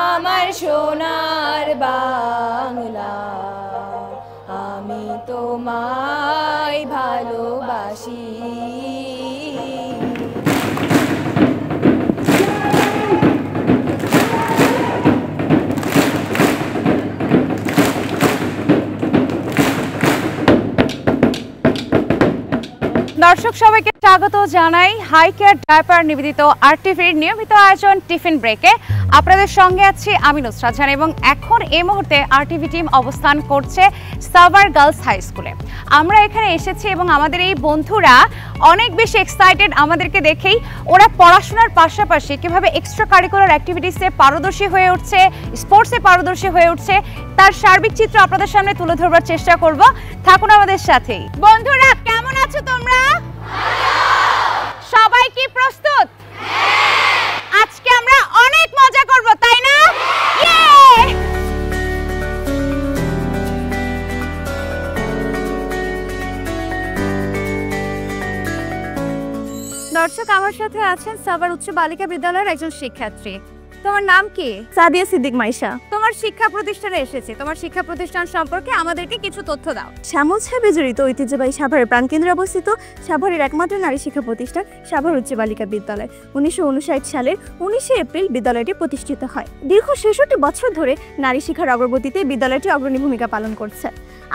আমার সোনার বাংলা আমি তোমায় ভালোবাসি। দর্শক সবাইকে স্বাগত জানাই হাই কেয়ার ডায়াপার নিবেদিত আরটিভির নিয়মিত আয়োজন টিফিন ব্রেকে। আপনাদের সঙ্গে আছি আমি নুসরাত জাহান এবং এখন এই মুহূর্তে আরটিভি টিম অবস্থান করছে সাভার গার্লস হাই স্কুলে। আমরা এখানে এসেছি এবং আমাদের এই বন্ধুরা অনেক বেশি এক্সাইটেড আমাদেরকে দেখেই। ওরা পড়াশোনার পাশাপাশি কিভাবে এক্সট্রা কারিকুলার অ্যাক্টিভিটিসে পারদর্শী হয়ে উঠছে, স্পোর্টসে পারদর্শী হয়ে উঠছে, তার সার্বিক চিত্র আপনাদের সামনে তুলে ধরবার চেষ্টা করব। থাকুন আমাদের সাথেই। বন্ধুরা কেমন আছো তোমরা? সবাই কি প্রস্তুত? আজকে আমরা অনেক মজা করব, তাই না? দর্শক আমার সাথে আছেন সাভার উচ্চ বালিকা বিদ্যালয়ের একজন শিক্ষার্থী। তোমার নাম কি? সাদিয়া সিদ্দিক মাইশা। তোমার শিক্ষা প্রতিষ্ঠানে এসেছে, তোমার শিক্ষা প্রতিষ্ঠান সম্পর্কে আমাদেরকে কিছু তথ্য দাও। শ্যামল সাহেবে জড়িত ঐতিহ্যবাহী সাভারের প্রাণকেন্দ্রে অবস্থিত সাভারের একমাত্র নারী শিক্ষা প্রতিষ্ঠান সাভার উচ্চ বালিকা বিদ্যালয়। 1959 সালের 19 এপ্রিল বিদ্যালয়টি প্রতিষ্ঠিত হয়। দীর্ঘ 66 বছর ধরে নারী শিক্ষার অগ্রগতিতে বিদ্যালয়টি অগ্রণী ভূমিকা পালন করছে।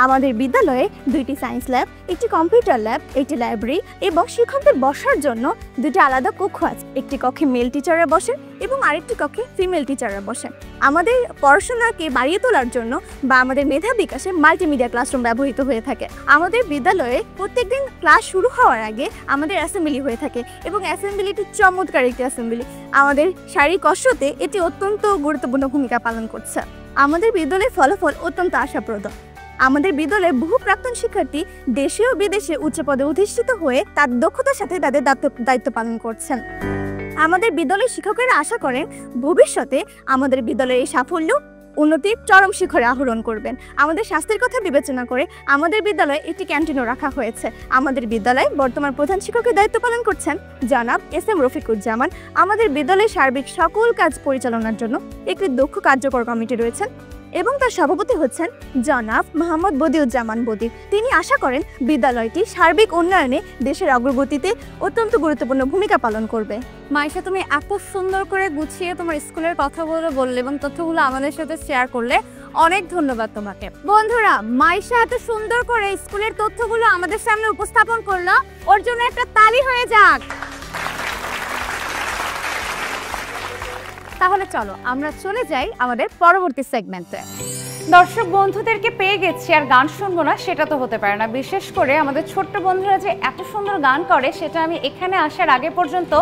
আমাদের বিদ্যালয়ে 2টি সায়েন্স ল্যাব, একটি কম্পিউটার ল্যাব, একটি লাইব্রেরি এবং শিক্ষকদের বসার জন্য 2টি আলাদা কক্ষ আছে। একটি কক্ষে মেল টিচাররা বসেন এবং আরেকটি কক্ষে ফিমেল টিচাররা বসেন। আমাদের পড়াশোনাকে বাড়িয়ে তোলার জন্য বা আমাদের মেধা বিকাশে মাল্টিমিডিয়া ক্লাসরুম ব্যবহৃত হয়ে থাকে। আমাদের বিদ্যালয়ে প্রত্যেকদিন ক্লাস শুরু হওয়ার আগে আমাদের অ্যাসেম্বলি হয়ে থাকে এবং অ্যাসেম্বলিটি চমৎকার একটি অ্যাসেম্বলি। আমাদের শারীরিক কসরতে এটি অত্যন্ত গুরুত্বপূর্ণ ভূমিকা পালন করছে। আমাদের বিদ্যালয়ের ফলাফল অত্যন্ত আশাপ্রদ। আমাদের বিদ্যালয়ে বহু প্রাক্তন শিক্ষার্থী দেশে ও বিদেশে উচ্চ পদে অধিষ্ঠিত হয়ে তার দক্ষতার সাথে তাদের দায়িত্ব পালন করছেন। আমাদের বিদ্যালয়ের শিক্ষকেরা আশা করেন ভবিষ্যতে আমাদের বিদ্যালয়ের এই সাফল্য উন্নতির চরম শিখরে আরোহণ করবেন। আমাদের স্বাস্থ্যের কথা বিবেচনা করে আমাদের বিদ্যালয়ে একটি ক্যান্টিনও রাখা হয়েছে। আমাদের বিদ্যালয়ে বর্তমান প্রধান শিক্ষকের দায়িত্ব পালন করছেন জনাব এস.এম. রফিকুজ্জামান। আমাদের বিদ্যালয়ের সার্বিক সকল কাজ পরিচালনার জন্য একটি দক্ষ কার্যকর কমিটি রয়েছেন এবং তার সভাপতি হচ্ছেন জনাব মোহাম্মদ বদিউজ্জামান বদির। তিনি আশা করেন বিদ্যালয়টি সার্বিক উন্নয়নে দেশের অগ্রগতিতে অত্যন্ত গুরুত্বপূর্ণ ভূমিকা পালন করবে। মাইশা, তুমি এত সুন্দর করে গুছিয়ে তোমার স্কুলের কথাগুলো বললে এবং তথ্যগুলো আমাদের সাথে শেয়ার করলে, অনেক ধন্যবাদ তোমাকে। বন্ধুরা, মাইশা এত সুন্দর করে স্কুলের তথ্যগুলো আমাদের সামনে উপস্থাপন করলো, ওর জন্য একটা তালি হয়ে যাক। তাহলে চলো আমরা চলে যাই আমাদের পরবর্তী সেগমেন্টে। দর্শক বন্ধুদেরকে পেয়ে গেছি আর গান শুনবো না সেটা তো হতে পারে না। বিশেষ করে আমাদের ছোট্ট বন্ধুরা যে এত সুন্দর গান করে সেটা আমি এখানে আসার আগে পর্যন্ত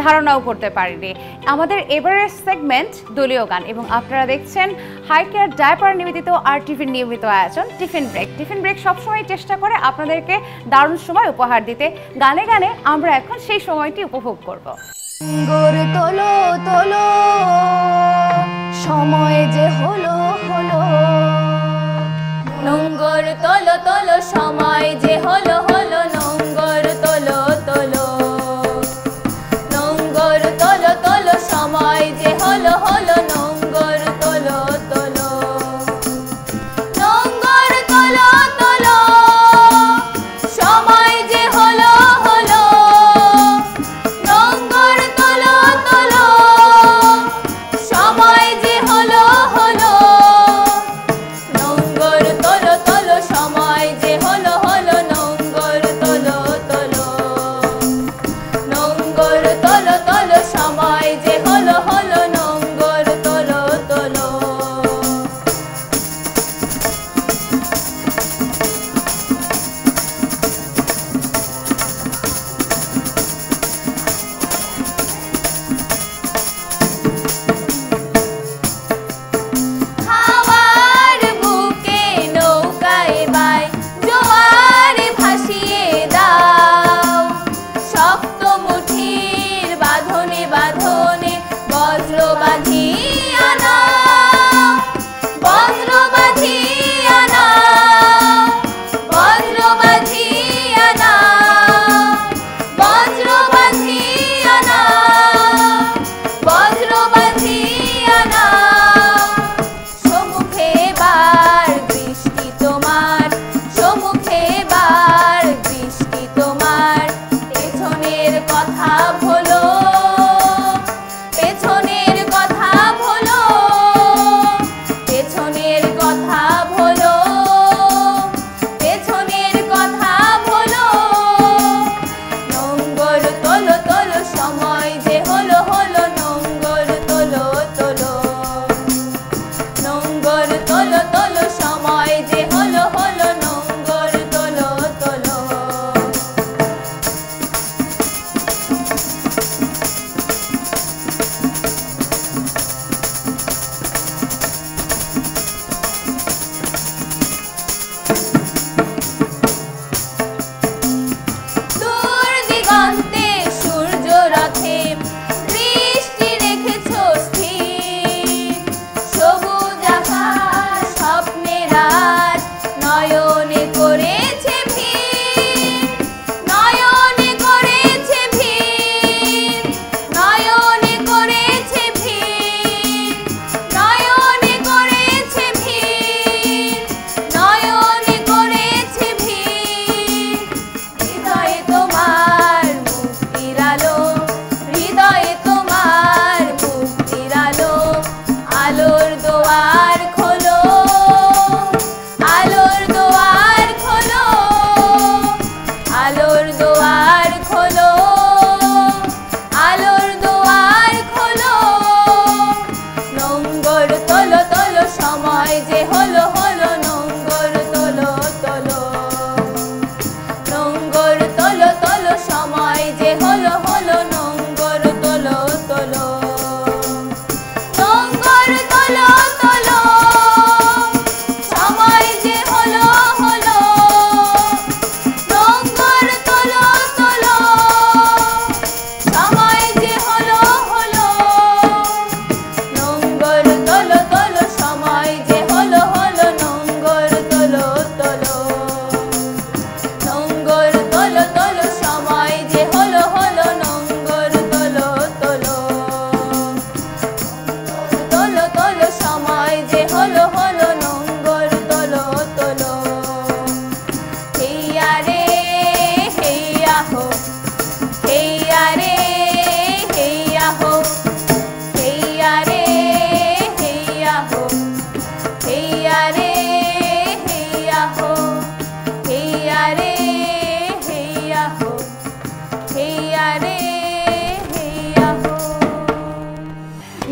ধারণাও করতে পারিনি। আমাদের এবারের সেগমেন্ট দলীয় গান এবং আপনারা দেখছেন হাই কেয়ার ডায়াপার নিবেদিত আরটিভির নিয়মিত আয়োজন টিফিন ব্রেক। টিফিন ব্রেক সবসময় চেষ্টা করে আপনাদেরকে দারুণ সময় উপহার দিতে। গানে গানে আমরা এখন সেই সময়টি উপভোগ করব। গড়ে তোলো তোলো সময় যে হলো হলো, নোঙ্গর তোলো তোলো সময় যে হলো হলো, নোঙ্গর তোলো তোলো, নোঙ্গর তোলো তোলো সময় যে হলো হলো, নোঙ্গর তোলো তোলো, নোঙ্গর তোলো তোলো সময় যে হলো হলো, নোঙ্গর তোলো তোলো সময় যে হলো হলো, নোঙ্গর তোলো তোলো সময় যে হলো হলো,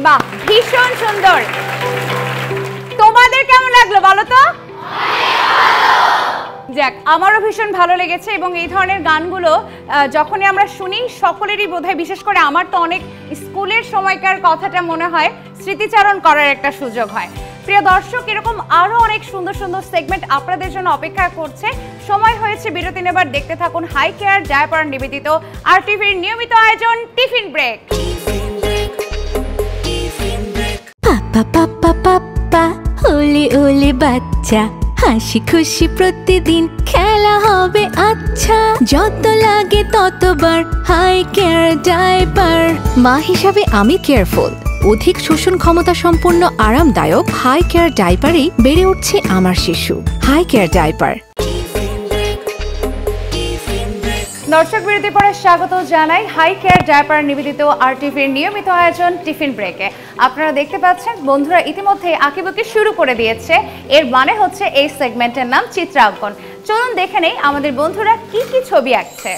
বাহ, ভীষণ সুন্দর। তোমাদের কেমন লাগলো বলো তো? যাক, আমারও ভীষণ ভালো লেগেছে এবং এই ধরনের গানগুলো যখনই আমরা শুনি সকলেরই বোধহয়, বিশেষ করে আমার তো অনেক স্কুলের সময়কার কথাটা মনে হয়, স্মৃতিচারণ করার একটা সুযোগ হয়। প্রিয় দর্শক, এরকম আরও অনেক সুন্দর সুন্দর সেগমেন্ট আপনাদের জন্য অপেক্ষা করছে। সময় হয়েছে বিরতি নেবার, দেখতে থাকুন হাই কেয়ার ডায়াপার নিবেদিত আরটিভির নিয়মিত আয়োজন টিফিন ব্রেক। পাপা পাপা পাপা ওলে ওলে বাচ্চা, হাসি খুশি প্রতিদিন, খেলা হবে আচ্ছা, যত লাগে ততবার হাই কেয়ার ডায়াপার। মা হিসাবে আমি কেয়ারফুল, অধিক শোষণ ক্ষমতা সম্পন্ন আরামদায়ক হাই কেয়ার ডায়াপারেই বেড়ে উঠছে আমার শিশু। Hi care diaper. দর্শক, বিরতি পরে স্বাগত জানাই হাই কেয়ার ডায়াপার নিবেদিত আরটিভির নিয়মিত আয়োজন টিফিন ব্রেকে। আপনারা দেখতে পাচ্ছেন বন্ধুরা ইতিমধ্যে আঁকিবুকি শুরু করে দিয়েছে। এর মানে হচ্ছে এই সেগমেন্টের নাম চিত্রাঙ্কন। চলুন দেখে নেই আমাদের বন্ধুরা কি কি ছবি আঁকছে।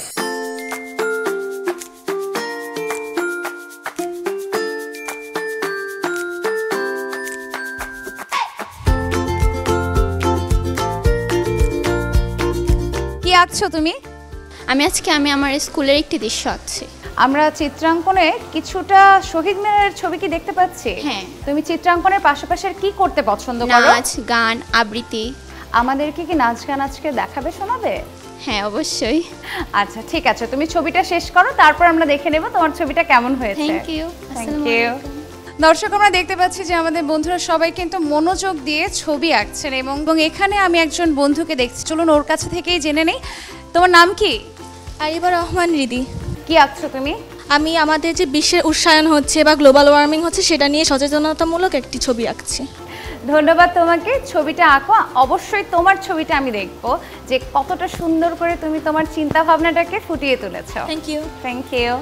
কি আঁকছো তুমি? আমি আমার স্কুলের একটি দৃশ্য আঁকছি। আমরা চিত্রাঙ্কনে কিছুটা শহীদ মিনারের ছবি কি দেখতে পাচ্ছি? হ্যাঁ। তুমি চিত্রাঙ্কনের পাশাপাশি কি করতে পছন্দ করো? নাচ, গান, আবৃত্তি। আমাদেরকে কি নাচ গান আজকে দেখাবে, শোনাবে? হ্যাঁ, অবশ্যই। আচ্ছা, ঠিক আছে, তুমি ছবিটা শেষ করো, তারপর আমরা দেখে নেব তোমার ছবিটা কেমন হয়েছে। Thank you. Thank you. দর্শক, আমরা দেখতে পাচ্ছি যে আমাদের বন্ধুরা সবাই কিন্তু মনোযোগ দিয়ে ছবি আঁকছেন এবং এখানে আমি একজন বন্ধুকে দেখছি। চলুন ওর কাছে থেকেই জেনে নেই। তোমার নাম কি? আরিবা রহমান রিদি। কি আঁকছো তুমি? আমি আমাদের যে বিশ্বের উষ্ণায়ন হচ্ছে বা গ্লোবাল ওয়ার্মিং হচ্ছে সেটা নিয়ে সচেতনতামূলক একটি ছবি আঁকছি। ধন্যবাদ তোমাকে। ছবিটা আঁকো, অবশ্যই তোমার ছবিটা আমি দেখব যে কতটা সুন্দর করে তুমি তোমার চিন্তা ভাবনাটাকে ফুটিয়ে তুলেছো। Thank you. Thank you.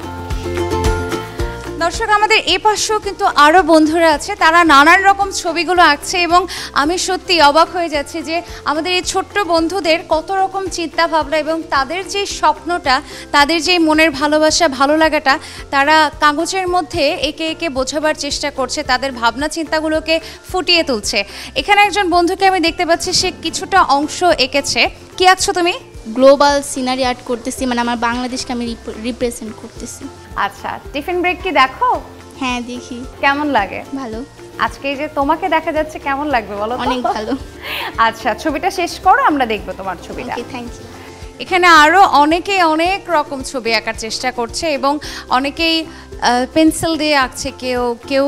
দর্শক, আমাদের এই পাশেও কিন্তু আরও বন্ধুরা আছে, তারা নানান রকম ছবিগুলো আঁকছে এবং আমি সত্যি অবাক হয়ে যাচ্ছি যে আমাদের এই ছোট্ট বন্ধুদের কত রকম চিন্তা ভাবনা এবং তাদের যে স্বপ্নটা, তাদের যে মনের ভালোবাসা, ভালো লাগাটা তারা কাগজের মধ্যে একে একে বোঝাবার চেষ্টা করছে, তাদের ভাবনা চিন্তাগুলোকে ফুটিয়ে তুলছে। এখানে একজন বন্ধুকে আমি দেখতে পাচ্ছি, সে কিছুটা অংশ এঁকেছে। কি আঁকছো তুমি? গ্লোবাল সিনারি আর্ট করতেছি, মানে আমার বাংলাদেশকে আমি রিপ্রেজেন্ট করতেছি। আচ্ছা, টিফিন ব্রেক কি দেখো? হ্যাঁ, দেখি। কেমন লাগে? ভালো। আজকে এই যে তোমাকে দেখা যাচ্ছে, কেমন লাগবে বলো? অনেক ভালো। আচ্ছা, ছবিটা শেষ করো, আমরা দেখবো তোমার ছবিটা। ওকে, থ্যাংক ইউ। এখানে আরও অনেকেই অনেক রকম ছবি আঁকার চেষ্টা করছে এবং অনেকেই পেন্সিল দিয়ে আঁকছে, কেউ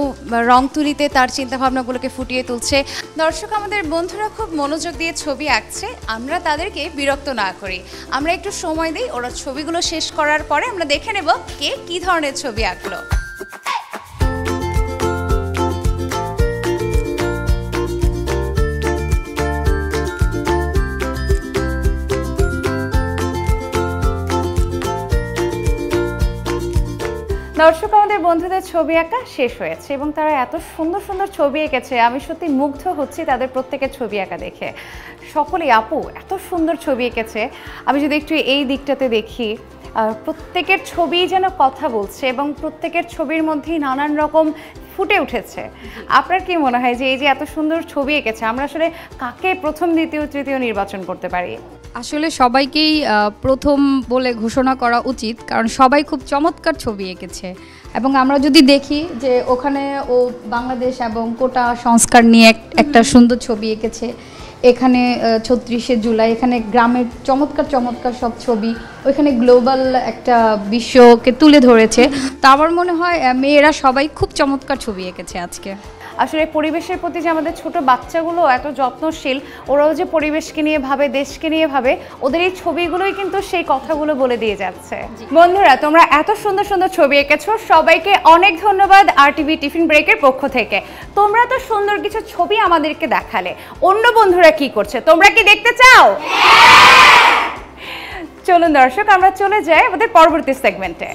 রং তুলিতে তার চিন্তাভাবনাগুলোকে ফুটিয়ে তুলছে। দর্শক, আমাদের বন্ধুরা খুব মনোযোগ দিয়ে ছবি আঁকছে, আমরা তাদেরকে বিরক্ত না করি, আমরা একটু সময় দিই। ওরা ছবিগুলো শেষ করার পরে আমরা দেখে নেব কে কী ধরনের ছবি আঁকলো। দর্শক, আমাদের বন্ধুদের ছবি আঁকা শেষ হয়েছে এবং তারা এত সুন্দর সুন্দর ছবি এঁকেছে, আমি সত্যি মুগ্ধ হচ্ছি তাদের প্রত্যেকের ছবি আঁকা দেখে। সকলেই আপু এত সুন্দর ছবি এঁকেছে। আমি যদি একটু এই দিকটাতে দেখি, প্রত্যেকের ছবি যেন কথা বলছে এবং প্রত্যেকের ছবির মধ্যেই নানান রকম ফুটে উঠেছে। আপনার কি মনে হয় যে এই যে এত সুন্দর ছবি এঁকেছে, আমরা আসলে কাকে প্রথম, দ্বিতীয়, তৃতীয় নির্বাচন করতে পারি? আসলে সবাইকেই প্রথম বলে ঘোষণা করা উচিত, কারণ সবাই খুব চমৎকার ছবি এঁকেছে। এবং আমরা যদি দেখি যে ওখানে ও বাংলাদেশ এবং কোটা সংস্কার নিয়ে একটা সুন্দর ছবি এঁকেছে। এখানে ৩৬শে জুলাই, এখানে গ্রামের চমৎকার চমৎকার সব ছবি, ওইখানে গ্লোবাল একটা বিশ্বকে তুলে ধরেছে। তা আমার মনে হয় মেয়েরা সবাই খুব চমৎকার ছবি এঁকেছে আজকে। আসলে পরিবেশের প্রতি যে আমাদের ছোট বাচ্চাগুলো এত যত্নশীল, ওরাও যে পরিবেশকে নিয়ে ভাবে, দেশকে নিয়ে ভাবে, ওদের এই ছবিগুলোই কিন্তু সেই কথাগুলো বলে দিয়ে যাচ্ছে। বন্ধুরা, তোমরা এত সুন্দর সুন্দর ছবি এঁকেছো, সবাইকে অনেক ধন্যবাদ আরটিভি টিফিন ব্রেকের পক্ষ থেকে। তোমরা তো সুন্দর কিছু ছবি আমাদেরকে দেখালে, অন্য বন্ধুরা কি করছে তোমরা কি দেখতে চাও? চলুন দর্শক, আমরা চলে যাই আমাদের পরবর্তী সেগমেন্টে।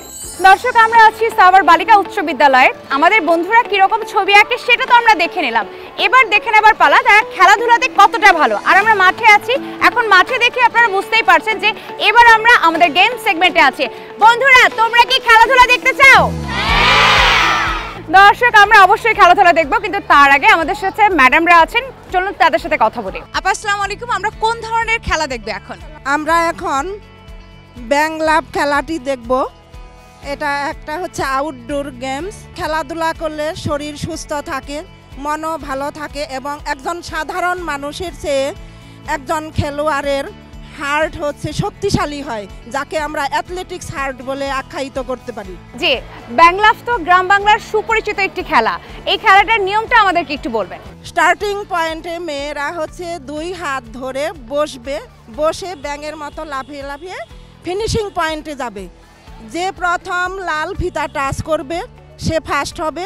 দর্শক, আমরা আছি সাভার বালিকা উচ্চ বিদ্যালয়ে। আমাদের বন্ধুরা কিরকম ছবি আঁকে সেটা তো আমরা দেখে নিলাম, এবার দেখে নেবার পালা তারা খেলাধুলাতে কতটা ভালো। আর আমরা মাঠে আছি, এখন মাঠে দেখে আপনারা বুঝতেই পারছেন যে এবার আমরা আমাদের গেম সেগমেন্টে আছি। বন্ধুরা, তোমরা কি খেলাধুলা দেখতে চাও? দর্শক আমরা অবশ্যই খেলাধুলা দেখবো, কিন্তু তার আগে আমাদের সাথে ম্যাডামরা আছেন, চলুন তাদের সাথে কথা বলি। আপা আসসালামু আলাইকুম, আমরা কোন ধরনের খেলা দেখবো এখন? আমরা এখন ব্যাং লাভ খেলাটি দেখব। এটা একটা হচ্ছে আউটডোর গেমস। খেলাধুলা করলে শরীর সুস্থ থাকে, মনও ভালো থাকে এবং একজন সাধারণ মানুষের চেয়ে একজন খেলোয়াড়ের হার্ট হচ্ছে শক্তিশালী হয়, যাকে আমরা অ্যাথলেটিক্স হার্ট বলে আখ্যায়িত করতে পারি। জি, ব্যাংলাফ তো গ্রাম বাংলার সুপরিচিত একটি খেলা। এই খেলাটার নিয়মটা আমাদেরকে একটু বলবেন। স্টার্টিং পয়েন্টে মেয়েরা হচ্ছে 2 হাত ধরে বসবে, বসে ব্যাঙের মতো লাফিয়ে লাফিয়ে ফিনিশিং পয়েন্টে যাবে। যে প্রথম লাল ফিতা টাচ করবে সে ফার্স্ট হবে,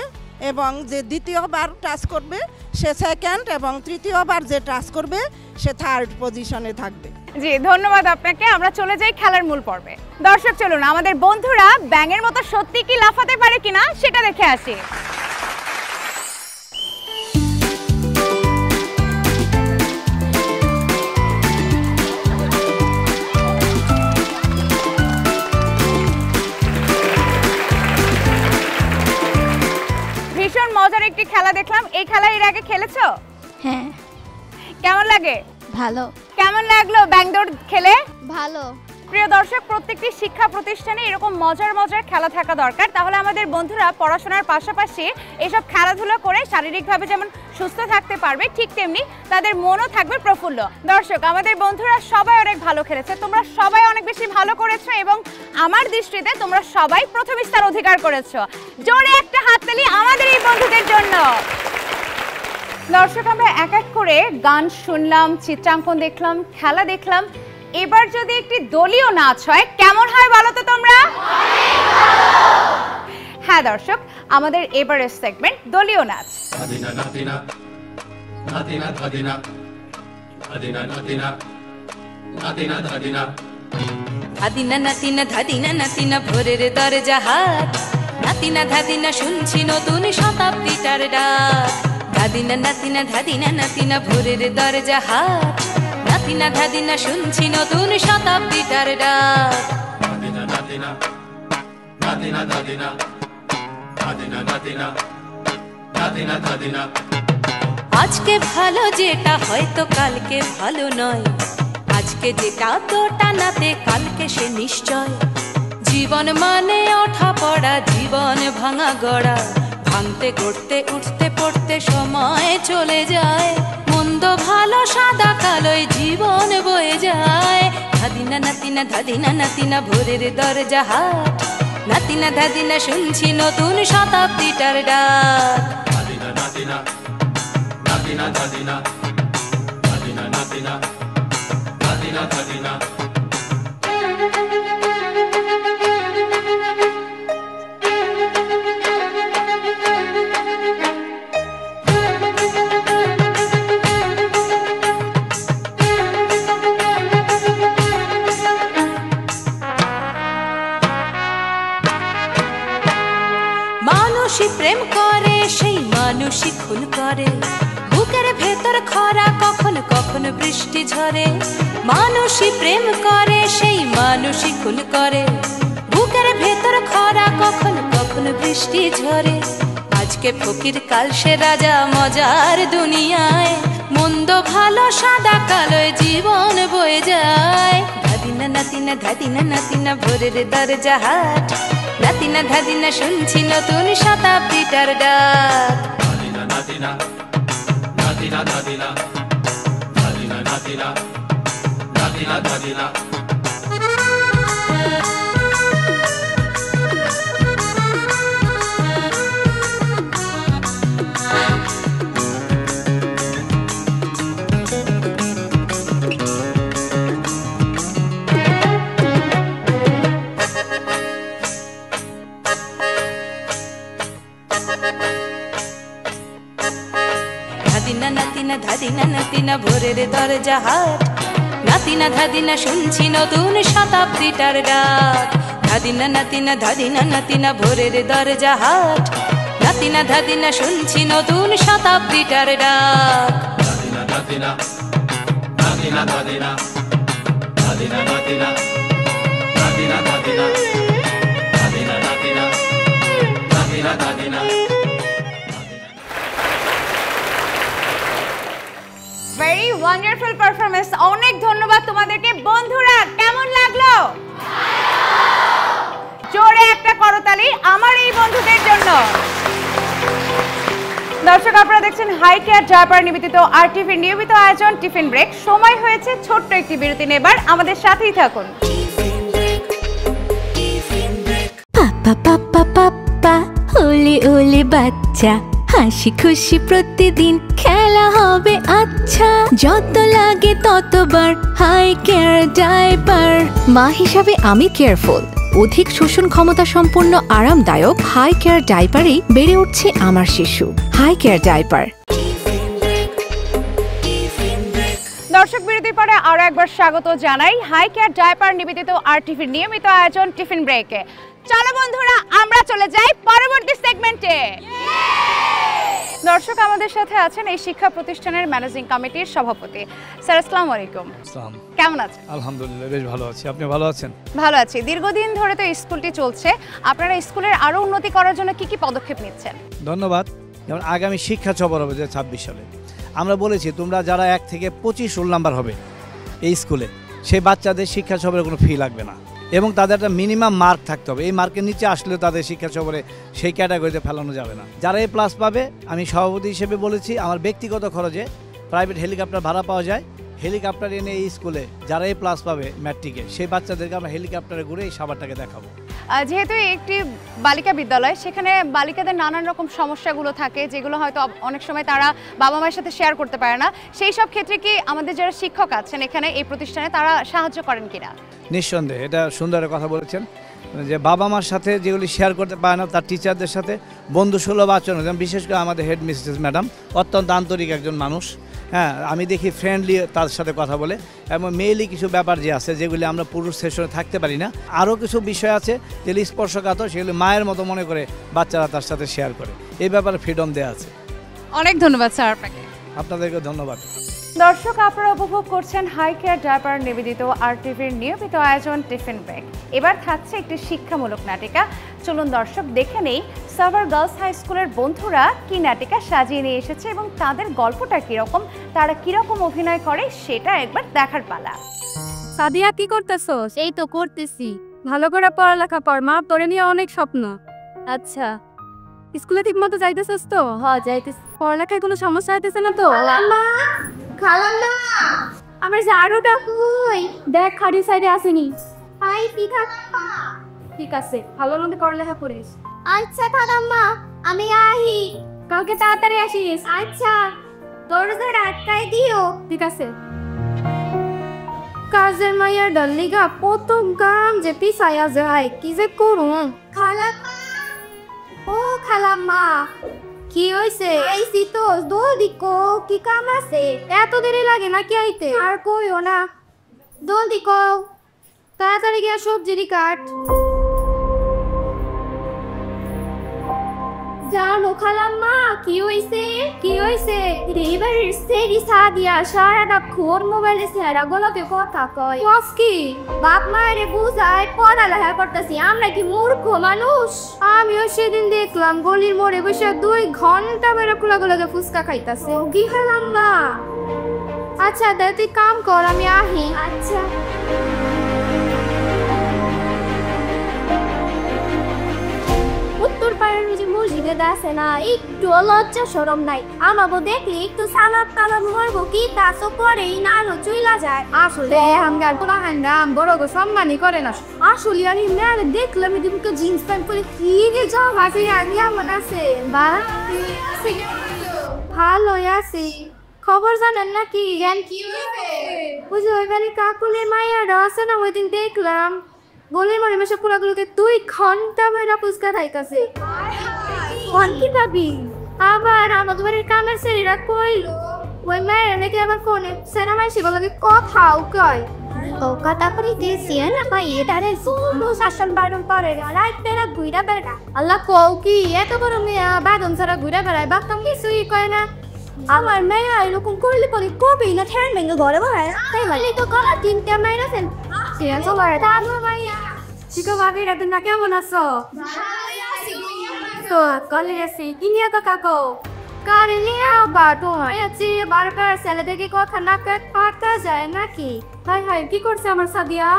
এবং যে দ্বিতীয়বার টাচ করবে সে সেকেন্ড, এবং তৃতীয়বার যে টাচ করবে সে থার্ড পজিশনে থাকবে। জি ধন্যবাদ আপনাকে। আমরা চলে যাই খেলার মূল পর্বে। দর্শক চলুন আমাদের বন্ধুরা ব্যাঙের মতো সত্যি কি লাফাতে পারে কিনা সেটা দেখে আসি। ভীষণ মজার একটি খেলা দেখলাম। এই খেলা এর আগে খেলেছো? হ্যাঁ। কেমন লাগে? ভালো। কেমন লাগলো ব্যাং দৌড় খেলে? ভালো। প্রিয় দর্শক, প্রত্যেকটি শিক্ষা প্রতিষ্ঠানে এরকম মজার মজার খেলা থাকা দরকার, তাহলে আমাদের বন্ধুরা পড়াশোনার পাশাপাশি এসব খেলাধুলা করে শারীরিকভাবে যেমন সুস্থ থাকতে পারবে, ঠিক তেমনি তাদের মনও থাকবে প্রফুল্ল। দর্শক, আমাদের বন্ধুরা সবাই অনেক ভালো খেলেছে, তোমরা সবাই অনেক বেশি ভালো করেছো এবং আমার দৃষ্টিতে তোমরা সবাই প্রথম স্থান অধিকার করেছো। জোরে একটা হাততালি আমাদের এই বন্ধুদের জন্য। দর্শক, আমরা এক এক করে গান শুনলাম, চিত্রাঙ্কন দেখলাম, খেলা দেখলাম। এবার যদি একটি দলীয় নাচ হয় কেমন হয় বলো তো তোমরা? হ্যাঁ দর্শক, আমাদের এবারের সেগমেন্ট দলীয় নাচ। ধাদিনা নাতিনা ধাদিনা নাতিনা ভোরের দরজা হাত, নাতিনা ধাদিনা শুনছি নতুন শতাব্দীটার ডাক। ধাদিনা নাতিনা ধাদিনা নাতিনা ভোরের দরজা হাত, নাতিনা ধাদিনা শুনছি নতুন শতাব্দীটার ডাক। নাতিনা নাতিনা নাতিনা ধাদিনা ধাদিনা নাতিনা নাতিনা ধাদিনা। আজকে ভালো যেটা হয়তো কালকে ভালো নয়, আজকে যেটা তো টানাতে কালকে সে নিশ্চয়। জীবন মানে ওঠা পড়া, জীবন ভাঙা গড়া, ভাঙতে গড়তে উঠতে পড়তে সময় চলে যায়। মন্দ ভালো সাদা কালোয় জীবন বয়ে যায়। ধাদিনা নাতিনা ধাদিনা নাতিনা ভোরের দরজা হাট, নাতিনা ধাদিনা শুনছি নতুন শতাব্দীটার ডাক। ধাদিনা নাতিনা নাতিনা ধাদিনা ধাদিনা নাতিনা নাতিনা ধাদিনা। মানুষই প্রেম করে সেই মানুষই খুন করে, বুকের ভেতর খরা কখনো কখনো বৃষ্টি ঝরে। মানুষই প্রেম করে সেই মানুষই খুন করে, বুকের ভেতর খরা কখনো কখনো বৃষ্টি ঝরে। আজকে ফকির কাল সে রাজা মজার দুনিয়ায়, মন্দ ভালো সাদা কালোয় জীবন বয়ে যায়। ধাদিনা নাতিনা ধাদিনা নাতিনা ভোরের দরজা হাট, নাতিনা ধাদিনা শুনছি নতুন শতাব্দীটার ডাক। নাতিনা নাতিনা নাতিনা ধাদিনা ধাদিনা নাতিনা নাতিনা ধাদিনা। ধাদিনা নাতিনা ধাদিনা নাতিনা ভোরের দরজা হাট, নাতিনা ধাদিনা শুনছি নতুন শতাব্দীটার ডাক। ধাদিনা নাতিনা ধাদিনা নাতিনা ভোরের দরজা হাট, নাতিনা ধাদিনা শুনছি নতুন শতাব্দীটার ডাক। ধাদিনা নাতিনা নাতিনা ধাদিনা ধাদিনা নাতিনা নাতিনা ধাদিনা ধাদিনা নাতিনা নাতিনা ধাদিনা। Very wonderful performance. অনেক ধন্যবাদ তোমাদেরকে। বন্ধুরা কেমন লাগলো? জোরে একটা করতালি আমার এই বন্ধুদের জন্য। দর্শক আপনারা দেখছেন হাই কেয়ার ডায়াপার নিবেদিত আরটিভির নিয়মিত আয়োজন টিফিন ব্রেক। সময় হয়েছে ছোট্ট একটি বিরতি নেবার, আমাদের সাথেই থাকুন। পাপা পাপা পাপা ওলে ওলে বাচ্চা, হাসি খুশি প্রতিদিন খেলা হবে আচ্ছা, যত লাগে ততবার হাই কেয়ার ডায়াপার। মা হিসাবে আমি কেয়ারফুল, অধিক শোষণ ক্ষমতা সম্পন্ন আরামদায়ক হাই কেয়ার ডায়াপারেই বেড়ে উঠছে আমার শিশু। Hi care diaper. দর্শক বিরতির পরে আরো একবার স্বাগত জানাই হাই কেয়ার ডায়াপার নিবেদিত আরটিভির নিয়মিত আয়োজন টিফিন ব্রেকে। চলো বন্ধুরা আমরা চলে যাই পরবর্তী সেগমেন্টে। দর্শক আমাদের সাথে আছেন এই শিক্ষা প্রতিষ্ঠানের ম্যানেজিং কমিটির সভাপতি স্যার। আসসালামু আলাইকুম। কেমন আছেন? আলহামদুলিল্লাহ বেশ ভালো আছি, আপনি ভালো আছেন? ভালো আছি। দীর্ঘদিন ধরে তো স্কুলটি চলছে, আপনারা স্কুলের আরো উন্নতি করার জন্য কি কি পদক্ষেপ নিচ্ছেন? ধন্যবাদ। যেমন আগামী শিক্ষা সফর হবে 2026 সালে, আমরা বলেছি তোমরা যারা 1 থেকে 25 রোল নাম্বার হবে এই স্কুলে, সেই বাচ্চাদের শিক্ষা সফরের কোনো ফি লাগবে না এবং তাদের একটা মিনিমাম মার্ক থাকতে হবে। এই মার্কের নিচে আসলেও তাদের শিক্ষা সফরে সেই ক্যাটাগরিতে ফেলানো যাবে না। যারা এই প্লাস পাবে, আমি সভাপতি হিসেবে বলেছি আমার ব্যক্তিগত খরচে প্রাইভেট হেলিকপ্টার ভাড়া পাওয়া যায়, হেলিকপ্টার এনে এই স্কুলে যারা এই প্লাস পাবে ম্যাট্রিকে, সেই বাচ্চাদেরকে আমরা হেলিকপ্টারে ঘুরে এই সাভারটাকে দেখাবো। যেহেতু একটি বালিকা বিদ্যালয়, সেখানে বালিকাদের নানান রকম সমস্যাগুলো থাকে যেগুলো হয়তো অনেক সময় তারা বাবা মায়ের সাথে শেয়ার করতে পারে না, সেই সব ক্ষেত্রে কি আমাদের যারা শিক্ষক আছেন এখানে এই প্রতিষ্ঠানে তারা সাহায্য করেন কিনা? নিঃসন্দেহে, এটা সুন্দর কথা বলেছেন যে বাবা মার সাথে যেগুলি শেয়ার করতে পারে না তার টিচারদের সাথে বন্ধুসুলভ আচরণ, বিশেষ করে আমাদের হেড মিস্ট্রেস ম্যাডাম অত্যন্ত আন্তরিক একজন মানুষ। হ্যাঁ, আমি দেখি ফ্রেন্ডলি তার সাথে কথা বলে, এবং মেইলি কিছু ব্যাপার যে আছে যেগুলি আমরা পুরুষ সেশনে থাকতে পারি না, আরও কিছু বিষয় আছে যেগুলি স্পর্শকাতর, সেগুলি মায়ের মতো মনে করে বাচ্চারা তার সাথে শেয়ার করে। এই ব্যাপারে ফ্রিডম দেওয়া আছে। অনেক ধন্যবাদ স্যার আপনাকে। আপনাদেরকে ধন্যবাদ। দর্শক আপনারা উপভোগ করছেন হাই কেয়ার ডায়াপার নিবেদিত আরটিভির নিয়মিত আয়োজন টিফিন ব্রেক। এবার থাকছে একটি শিক্ষামূলক নাটিকা। চলুন দর্শক দেখে নেই সাভার গার্লস হাই স্কুলের বন্ধুরা কি নাটিকা সাজিয়ে নিয়ে এসেছে এবং তাদের গল্পটা কিরকম, তারা কিরকম অভিনয় করে সেটা একবার দেখার পালা। সাদিয়া কি করতেছস? এই তো করতেছি। ভালো করে পড়ালেখা কর, মা তোরে নিয়ে অনেক স্বপ্ন। আচ্ছা। স্কুলে ঠিক মতো যাইতেছস তো? হ্যাঁ যাইতেছি। পড়ালেখায় কোনো সমস্যা হইতেছে না তো? খালাম্মা আমার ঝাড়ুটা কই? দেখ খাড়ি সাইডে আসেনি। হাই পিঠা। ঠিক আছে, ভালো মতো পড়ালেখা করিস। আচ্ছা খালাম্মা আমি আহি। কালকে তাড়াতাড়ি আসিস। আচ্ছা দরজাটা আটকাই দিও। ঠিক আছে। কাজের মাইয়ার ডাল্লিগা প্রথম কাম যে পিছায়া যায়, কি যে করুন। খালাম্মা ও খালাম্মা কি হইছে? আইসি তো জলদি কো, কি কাম আছে? এত দেরি লাগে নাকি আইতে? আর কইও না, জলদি কও, তাড়াতাড়ি গিয়া সবজি কাট। জানো খালাম্মা কি হইছে? কি হইছে? এবার সেরি সাদিয়া সারাক্ষণ মোবাইলে সেরা গলাতে কথা কয়। কস কি? বাপ মায়েরে বুঝায় পড়ালেখা করতেছি, আমরা কি মূর্খ মানুষ? আমিও সেদিন দেখলাম গলির মোড়ে বসে 2 ঘন্টা বেড়ে খোলাগুলোকে ফুচকা খাইতাছে। কি খালাম্মা? আচ্ছা দে তুই কাম কর, আমি আহি। আচ্ছা। উত্তর পাড়ার যে মসজিদে আছে না, একটু লজ্জা শরম নাই। আমাকে দেখলে একটু সালাদ টালাদ মারবো, কি তাসও করেই না চইলা যায়। আসলে হাঙ্গার পোলা হাঙ্গাম বড় গো সম্মানই করে না। আসলে আমি মেয়ে দেখলাম এদিকে জিন্স প্যান্ট পরে কি রে যাও ভাবি। আমি আমার আছে বা ভালো আছি। খবর জানেন নাকি? জ্ঞান কি হইছে? বুঝে ওই বাড়ির কাকুলের মায়েরা আছে না, ওই দিন দেখলাম গলির মনে মেশে পোলাগুলোকে 2 ঘন্টা বেড়া ফুচকা খাইতাছে। কি ভাবি? আবার আমাদের বাড়ির কামের ছেলেরা কইলো ওই মায়ের নাকি আবার ফোনে সেনামাই শিবলাকে কথাও কয়। ও কথা কইতেছি না ভাই, এটারে সুন্দর শাসন বারণ করে রাত বেড়া ঘুরা বেড়া। আল্লাহ কও কি এত বড় মেয়ে বাদন ছাড়া ঘুরে বেড়ায়, বাক্তাম কিছুই কয় না। আমার মেয়ে এরকম করলে পরে কবেই না ঠ্যান ভেঙে ঘরে বসায়। তাই বলে তো গলা 3টা মাইরাছেন। সে সবার তাহলে ভাইয়া শিখো ভাবি রাতে না কেমন আছো? তো কলে আছি কি নিয়ে তো কাকো কারেলিয়া বাটো হয়েছে বারবার ছেলেদেরকে কথা না পারতে যায় নাকি? হাই হাই কি করছে আমার সাদিয়া?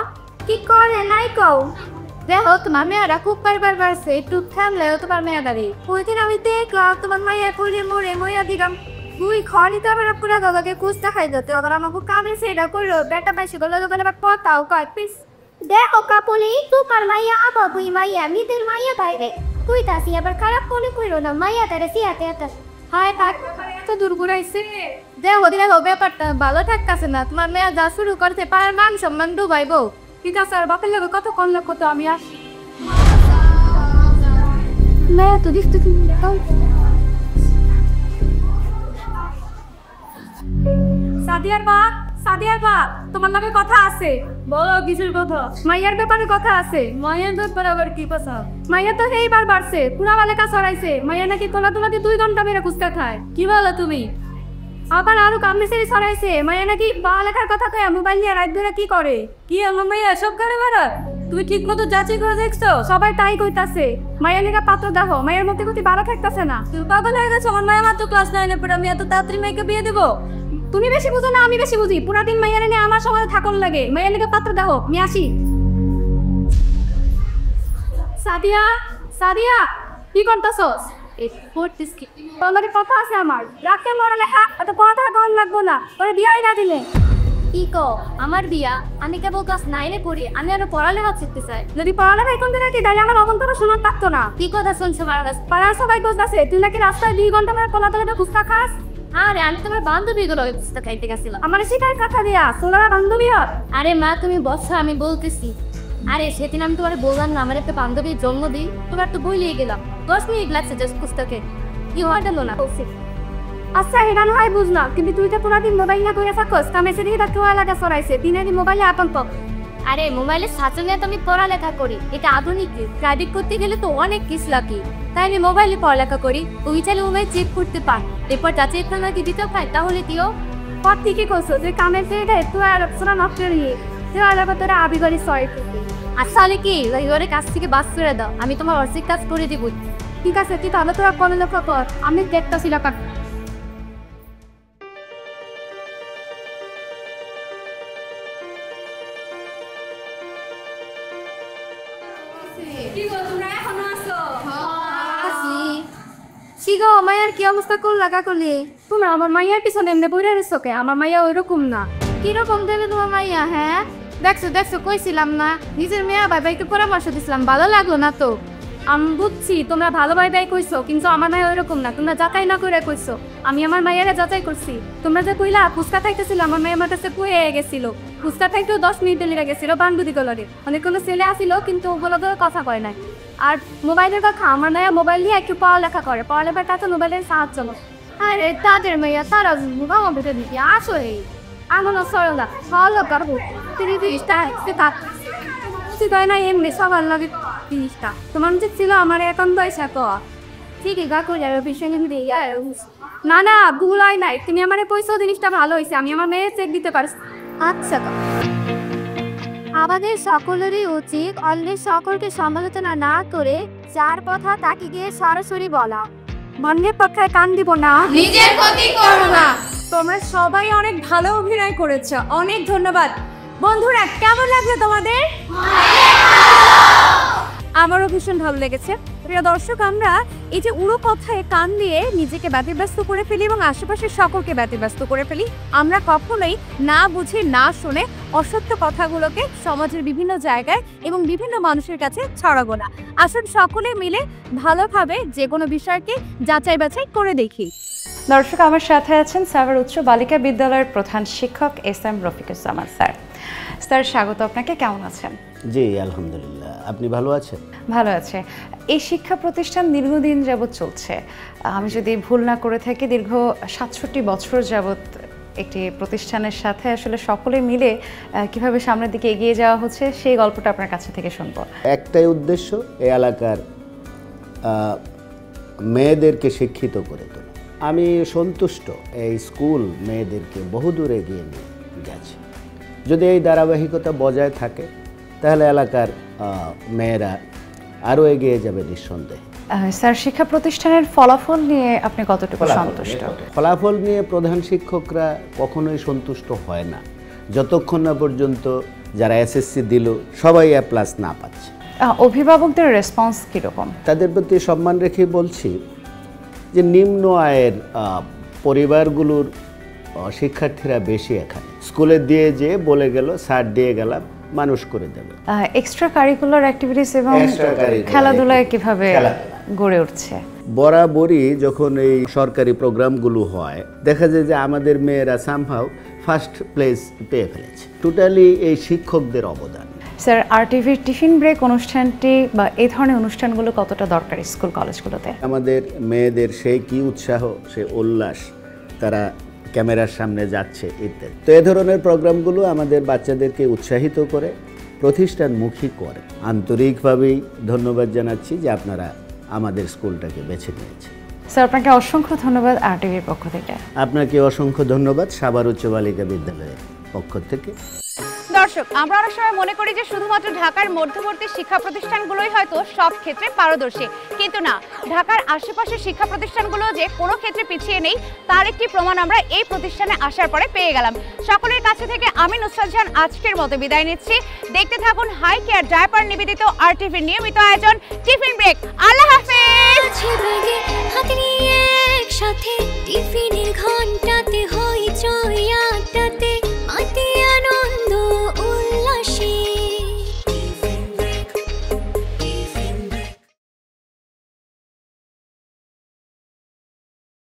কি করে নাই কও? দেখো তোমার মেয়েরা খুব বারবার বাড়ছে, একটু থামলেও তোমার মেয়েদারি। ওই দিন আমি দেখলাম তোমার মাইয়া পড়ে মরে মইয়া দিলাম দুই খড়িতে আমার পুরা দাদাকে কুস্তা খাই দিতে ওরা আমাকে কামে সেটা করলো বেটা বেশি করলো দোকানে আবার পতাও কয় পিস। দেখো কাপলি তোমার মাইয়া আবার বুই মাইয়া মিদের মাইয়া বাইরে তুই তাসি আবার খারাপ মনে করো না, মাইয়া তারা সিয়াতে এত হায় থাক তো দূর ঘুরাইছে। দেখো দেখো ব্যাপারটা ভালো থাকতেছে না, তোমার মেয়ে যা শুরু করতে পারার মান সম্মান ডুবাইবো। ঠিক আছে আর বাপের লোক কত কম লোক কত আমি আসি মেয়ে তো দেখতে তুমি সাদিয়ার বাপ তোমার লগে কথা আছে। বলো কিসের কথা? মাইয়ার ব্যাপারে কথা আছে। মাইয়ার ব্যাপারে আবার কি কথা? মাইয়া তো এইবার বাড়ছে, পুরা বালেকা ছড়াইছে। মাইয়া নাকি তোলা তোলাতে 2 ঘন্টা মেরে কুস্তা খায়। কি বলো তুমি? আবার আরো কামড়েছে ছড়াইছে। মাইয়া নাকি বালেকার কথা কয় মোবাইল নিয়ে রাত ধরে কি করে? কি আমার মাইয়া সব করে বেড়া? তুমি ঠিক মতো যাচাই করে দেখছো? সবাই তাই কইতাছে। মাইয়া নিকা পাত্র দেখো, মায়ের মধ্যে গতি বাড়া থাকতেছে না। তুই পাগল হয়ে গেছো? আমার মায়া মাত্র ক্লাস 9-এ পড়ে, আমি এত তাড়াতাড়ি মাইকে বিয়ে দেবো? তুমি বেশি বুঝো না আমি বেশি বুঝি। পুরা দিন মাইয়া নিয়ে আমার সমাজে থাকুন লাগে। মাইয়া নিকা পাত্র দেখো, আমি আসি। সাদিয়া কি করতেছস? তোমার কথা আছে আমার, রাখতে মরে লেখা এত কথা কম লাগবো না, ওরে বিয়াই না দিলে। কি কো আমার বিয়া? আমি কেবল ক্লাস 9-এ পড়ি, আমি আরো পড়ালেখা শিখতে চাই। যদি পড়ালেখা এখন থেকে কি তাহলে আমার অমন করে শোনার থাকতো না। কি কথা শুনছো পাড়ার সবাই বুঝতেছে তুই নাকি রাস্তায় 2 ঘন্টা ধরে কোলা তোলা ফুচকা খাস। আরে আমি তোমার বান্ধবীগুলো ফুচকা খাইতে গেছিলাম। আমার সেটার কথা দিয়া সোনারা বান্ধবী। আরে মা তুমি বসো আমি বলতেছি। আরে সেদিন আমি তোমার বললাম না আমার একটা বান্ধবীর জন্মদিন, তোমার তো বইলেই গেলাম। 10 মিনিট লাগছে জাস্ট পুস্তকে কি হওয়াটা না বলছি। আচ্ছা এটা না হয় বুঝলাম, কিন্তু তুই তো পুরা দিন মোবাইল না করে থাকস, কামেছে দিকে তার তোয়ালাটা সরাইছে দিনে দিন মোবাইলে আপন পক। আরে মোবাইলের সাথে নিয়ে তো আমি পড়ালেখা করি, এটা আধুনিক প্রাইভেট করতে গেলে তো অনেক কিছু লাগে, তাই আমি মোবাইলে পড়ালেখা করি। তুই চাইলে মোবাইল চেক করতে পার, এরপর যাচাই না কি দিতে পাই তাহলে দিও। পর থেকে করছো যে কামের জায়গা তুই আর অপশন অফ করিয়ে তুই আলাদা তোরা আবিগরি সরি আসলে কি ওরে কাছ থেকে বাস করে দাও, আমি তোমার অর্ধেক কাজ করে দিব। ঠিক আছে তুই তাহলে তোরা কলে লক্ষ্য কর, আমি দেখতেছি লক্ষ্য। মাইয়ার কি অবস্থা করলা কাকলি? তোমরা আমার মাইয়ার পিছনে এমনি বইরে রেছো কে? আমার মাইয়া ওইরকম না। কিরকম দেবে তোমার মাইয়া? হ্যাঁ দেখছো কইছিলাম না নিজের মেয়া ভাইকে পরামর্শ দিছিলাম, ভালো লাগলো না তো। আমি বুঝছি তোমরা ভালো ভাই কইছো, কিন্তু আমার মাইয়া ওইরকম না, তোমরা যাচাই না করে কইছো। আমি আমার মাইয়ারে যাচাই করছি। তোমরা যে কইলা ফুচকা খাইতেছিল, আমার মাইয়া আমার কাছে কুয়ে গেছিল। ফুচকা খাইতেও 10 মিনিট লেগে গেছিল বান্ধবী গলারে। অনেক কোনো ছেলে আসিল কিন্তু ওগুলো তো কথা কয় নাই। আর মোবাইলের কথা আমার মাইয়া মোবাইল দিয়ে একটু পড়ালেখা করে, পড়ালেখাটা তো মোবাইলের সাহায্য না। আরে তাদের মাইয়া তারা বাবা বেটে দিকে আসো এই এমনও সরল না ভালো করবো 30টা তাই না এমনি সবার লাগে 30টা। তোমার যে ছিল আমার এখন পয়সা ক ঠিকই গা করে যাবে পিছনে না না ভুল হয় নাই। তুমি আমার পয়সা জিনিসটা ভালো হয়েছে, আমি আমার মেয়ে চেক দিতে পারছি। আচ্ছা আমাদের সকলেরই উচিত অন্যের সকলকে সমালোচনা না করে যার কথা তাকে গিয়ে সরাসরি বলা। মনের পক্ষে কান দিব না, নিজের ক্ষতি করো না। তোমরা সবাই অনেক ভালো অভিনয় করেছো, অনেক ধন্যবাদ। বন্ধুরা কেমন লাগলো তোমাদের? আমারও ভীষণ ভালো লেগেছে। প্রিয় দর্শক আমরা এই যে উড়ো কথায় কান দিয়ে নিজেকে ব্যতিব্যস্ত করে ফেলি এবং আশেপাশের সকলকে ব্যতিব্যস্ত করে ফেলি, আমরা কখনোই না বুঝে না শুনে অসত্য কথাগুলোকে সমাজের বিভিন্ন জায়গায় এবং বিভিন্ন মানুষের কাছে ছড়াবো না। আসুন সকলে মিলে ভালোভাবে যে কোনো বিষয়কে যাচাই বাছাই করে দেখি। দর্শক আমার সাথে আছেন সাভার উচ্চ বালিকা বিদ্যালয়ের প্রধান শিক্ষক এস.এম. রফিকুজ্জামান স্যার। স্যার স্বাগত আপনাকে, কেমন আছেন? জি আলহামদুলিল্লাহ, আপনি ভালো আছেন? ভালো আছে। এই শিক্ষা প্রতিষ্ঠান দীর্ঘদিন যাবৎ চলছে, আমি যদি ভুল না করে থাকি দীর্ঘ 67 বছর যাবৎ একটি প্রতিষ্ঠানের সাথে আসলে সকলে মিলে কিভাবে সামনের দিকে এগিয়ে যাওয়া হচ্ছে সেই গল্পটা আপনার কাছে থেকে শুনবো। একটাই উদ্দেশ্য, এই এলাকার মেয়েদেরকে শিক্ষিত করে তোলা। আমি সন্তুষ্ট, এই স্কুল মেয়েদেরকে বহুদূর এগিয়ে নিয়ে গেছে। যদি এই ধারাবাহিকতা বজায় থাকে তাহলে এলাকার মেয়েরা আরও এগিয়ে যাবে নিঃসন্দেহে। স্যার শিক্ষা প্রতিষ্ঠানের ফলাফল নিয়ে আপনি কতটুকু সন্তুষ্ট? ফলাফল নিয়ে প্রধান শিক্ষকরা কখনোই সন্তুষ্ট হয় না যতক্ষণ না পর্যন্ত যারা এসএসসি দিল সবাই A+ না পাচ্ছে। অভিভাবকদের রেসপন্স কীরকম? তাদের প্রতি সম্মান রেখে বলছি যে নিম্ন আয়ের পরিবারগুলোর শিক্ষার্থীরা বেশি এখানে স্কুলে দিয়ে যে বলে গেল স্যার দিয়ে গেলাম মানুষ করে দেবে। এক্সট্রা কারিকুলার অ্যাক্টিভিটিস এবং খেলাধুলায় কিভাবে গড়ে উঠছে? বরাবরই যখন এই সরকারি প্রোগ্রামগুলো হয় দেখা যায় যে আমাদের মেয়েরা সামহাউ ফার্স্ট প্লেস পেয়ে ফেলেছে। টোটালি এই শিক্ষকদের অবদান। স্যার RTV টিফিন ব্রেক অনুষ্ঠানটি বা এই ধরনের অনুষ্ঠানগুলো কতটা দরকারি স্কুল কলেজগুলোতে? আমাদের মেয়েদের সেই কি উৎসাহ সেই উল্লাস, তারা ক্যামেরার সামনে যাচ্ছে ইত্যাদি। তো এই ধরনের প্রোগ্রামগুলো আমাদের বাচ্চাদেরকে উৎসাহিত করে প্রতিষ্ঠানমুখী করে। আন্তরিকভাবেই ধন্যবাদ জানাচ্ছি যে আপনারা আমাদের স্কুলটাকে বেছে নিয়েছেন। স্যার আপনাকে অসংখ্য ধন্যবাদ RTVর পক্ষ থেকে। আপনাকে অসংখ্য ধন্যবাদ সাভার উচ্চ বালিকা বিদ্যালয়ের পক্ষ থেকে। দর্শক, আমরা অনেক সময় মনে করি যে শুধুমাত্র ঢাকার মধ্যবর্তী শিক্ষা প্রতিষ্ঠানগুলোই হয়তো সব ক্ষেত্রে পারদর্শী, কিন্তু না, ঢাকার আশেপাশের শিক্ষা প্রতিষ্ঠানগুলো যে কোনো ক্ষেত্রে পিছিয়ে নেই তার একটি প্রমাণ আমরা এই প্রতিষ্ঠানে আসার পরে পেয়ে গেলাম। সকলের কাছে থেকে আমি নুসরাত জাহান আজকের মতো বিদায় নিচ্ছি। দেখতে থাকুন হাই কেয়ার ডায়াপার নিবেদিত RTVর নিয়মিত আয়োজন টিফিন ব্রেক। আল্লাহ হাফেজ। হাতে নিয়ে একসাথে টিফিনের ঘর